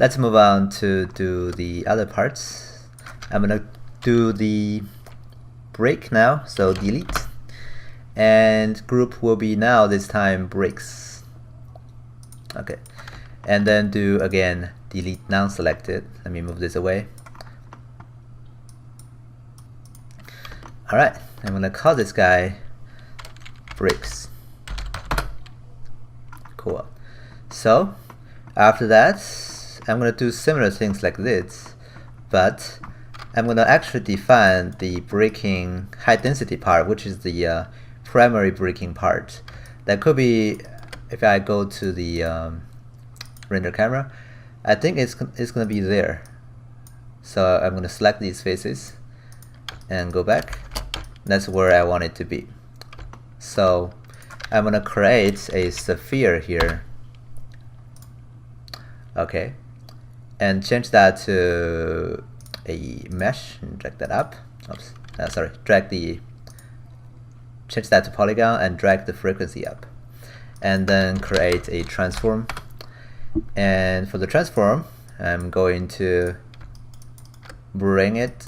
let's move on to do the other parts. I'm gonna do the break now, so delete, and group will be now this time breaks. Okay, and then do again delete non-selected. Let me move this away. Alright, I'm gonna call this guy breaks. Cool. So after that, I'm gonna do similar things like this, but I'm gonna actually define the breaking high density part, which is the primary breaking part. That could be, if I go to the render camera, I think it's gonna be there. So I'm gonna select these faces and go back. That's where I want it to be. So I'm gonna create a sphere here. Okay, and change that to a mesh and drag that up. Oops, sorry, change that to polygon and drag the frequency up, and then create a transform. And for the transform, I'm going to bring it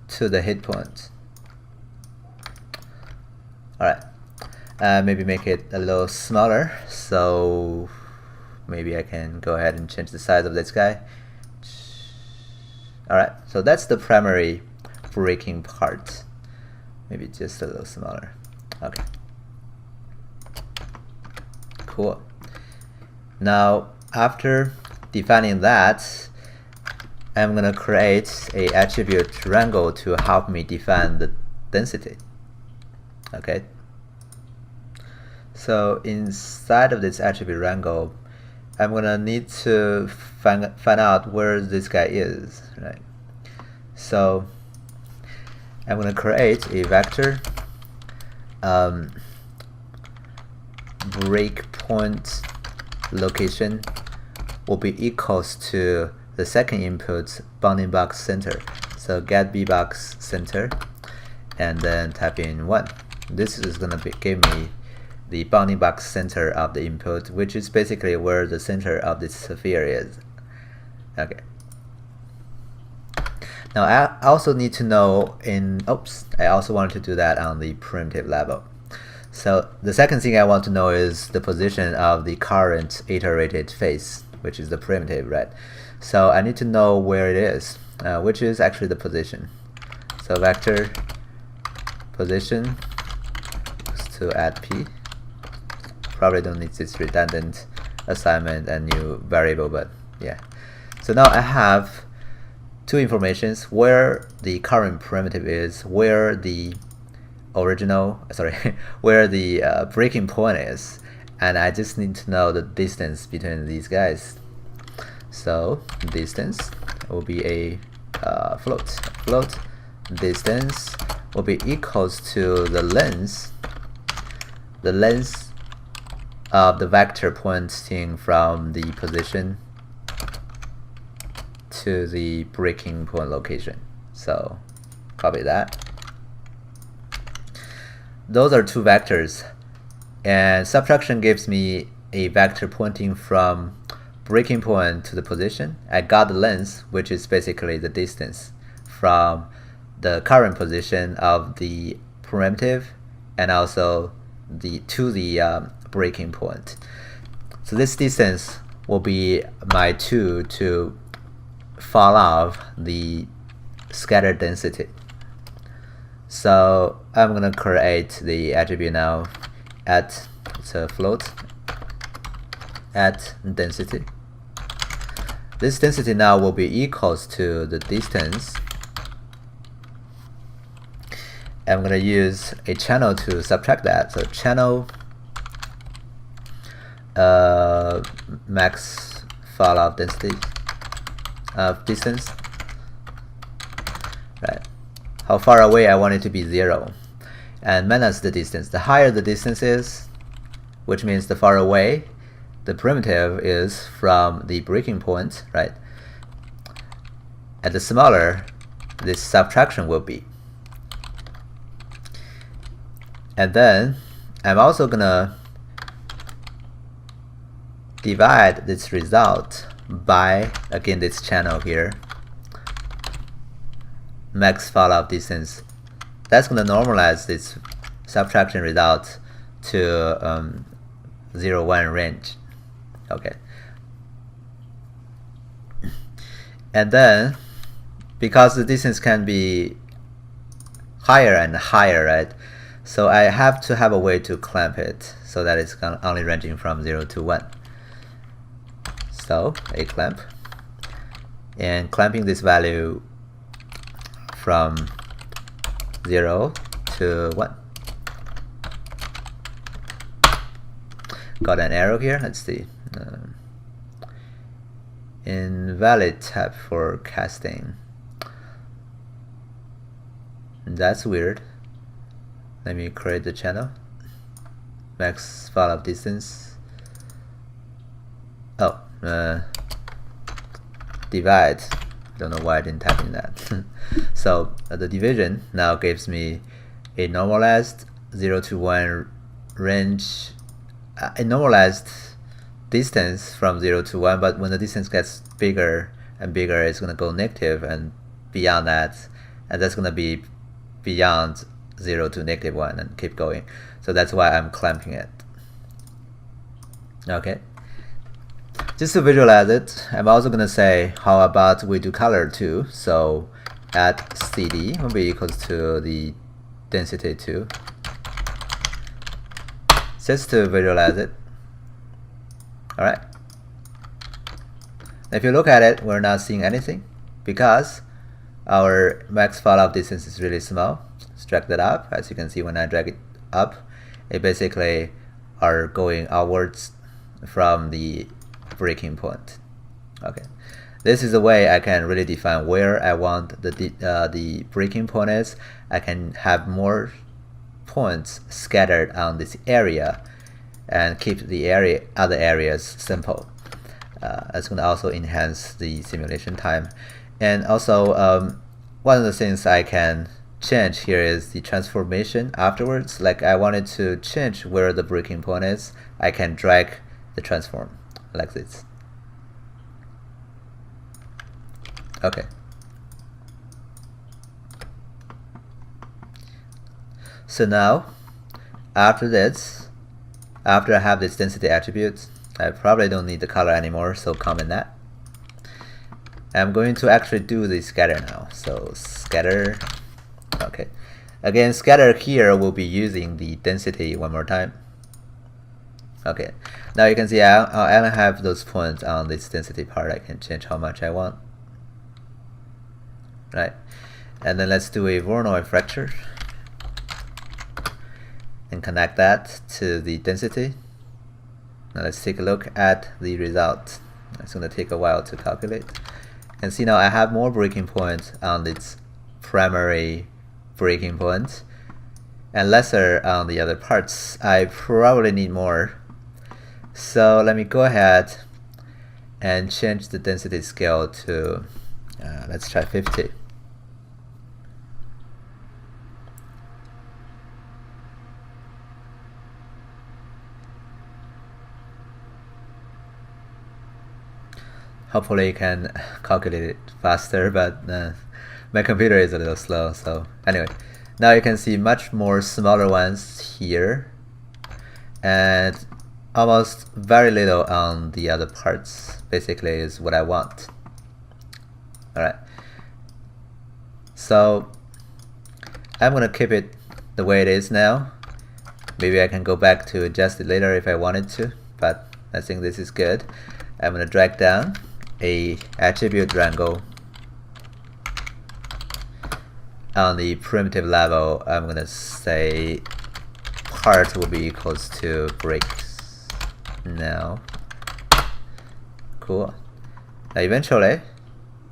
to the hit point. Alright, maybe make it a little smaller, so maybe I can go ahead and change the size of this guy. Alright, so that's the primary breaking part. Maybe just a little smaller. Okay. Cool. Now, after defining that, I'm gonna create a attribute wrangle to help me define the density. Okay. So inside of this attribute wrangle, I'm gonna need to find out where this guy is, right? So I'm gonna create a vector breakpoint location will be equals to the second input bounding box center. So get bbox center, and then type in 1. This is gonna give me the bounding box center of the input, which is basically where the center of this sphere is. Okay. Now I also need to know I also want to do that on the primitive level. So the second thing I want to know is the position of the current iterated face, which is the primitive, right? So I need to know where it is, which is actually the position. So vector position to add p. Probably don't need this redundant assignment and new variable, but yeah. So now I have two informations: where the current primitive is, where the where the breaking point is, and I just need to know the distance between these guys. So distance will be a float. Float distance will be equals to the length of the vector pointing from the position to the breaking point location. So copy that. Those are two vectors, and subtraction gives me a vector pointing from breaking point to the position. I got the length, which is basically the distance from the current position of the primitive and also to the breaking point. So this distance will be my tool to follow the scatter density. So I'm gonna create the attribute now at float at density. This density now will be equals to the distance. I'm gonna use a channel to subtract that. So channel max fallout density of distance. Right. How far away I want it to be 0, and minus the distance. The higher the distance is, which means the far away the primitive is from the breaking point, right? And the smaller this subtraction will be. And then I'm also gonna divide this result by, again, this channel here, max fallout distance. That's going to normalize this subtraction result to 0, 1 range. Okay. And then, because the distance can be higher and higher, right? So I have to have a way to clamp it so that it's only ranging from 0 to 1. So a clamp, and clamping this value from 0 to 1. Got an arrow here. Let's see. Invalid tab for casting. That's weird. Let me create the channel. Max follow-up distance. Oh, divide. Don't know why I didn't type in that. So the division now gives me a normalized 0 to 1 range, a normalized distance from 0 to 1, but when the distance gets bigger and bigger, it's going to go negative, and beyond that, and that's going to be beyond 0 to -1 and keep going. So that's why I'm clamping it. Okay. Just to visualize it, I'm also going to say, how about we do color too? So add CD will be equals to the density 2. Just to visualize it. Alright. If you look at it, we're not seeing anything because our max fallout distance is really small. Let's drag that up. As you can see, when I drag it up, it basically are going outwards from the breaking point. Okay, this is a way I can really define where I want the breaking point is. I can have more points scattered on this area and keep the other areas simple. It's going to also enhance the simulation time. And also, one of the things I can change here is the transformation afterwards. Like I wanted to change where the breaking point is, I can drag the transform like this. Okay. So now, after this, after I have this density attribute, I probably don't need the color anymore, so comment that. I'm going to actually do the scatter now. So scatter, okay. Again, scatter here will be using the density one more time. Okay, now you can see I only have those points on this density part. I can change how much I want. Right, and then let's do a Voronoi fracture and connect that to the density. Now let's take a look at the result. It's going to take a while to calculate. And see now I have more breaking points on its primary breaking point and lesser on the other parts. I probably need more. So let me go ahead and change the density scale to, let's try 50. Hopefully you can calculate it faster, but my computer is a little slow. So anyway, now you can see much more smaller ones here and almost very little on the other parts. Basically is what I want. Alright, so I'm gonna keep it the way it is now. Maybe I can go back to adjust it later if I wanted to, but I think this is good. I'm gonna drag down a attribute wrangle. On the primitive level, I'm gonna say part will be equals to breaks. Now, cool. Now eventually,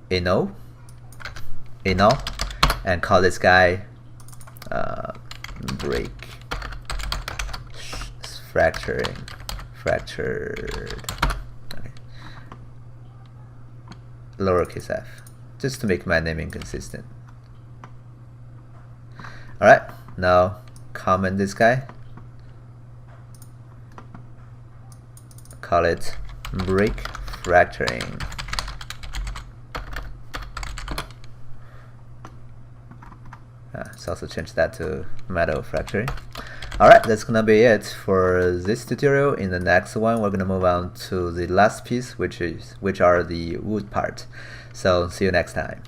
a null, and call this guy break fractured. Lowercase f, just to make my naming consistent. Alright, now comment this guy, call it brick fracturing. Let's also change that to metal fracturing. Alright, that's gonna be it for this tutorial. In the next one, we're gonna move on to the last piece, which are the wood part. So see you next time.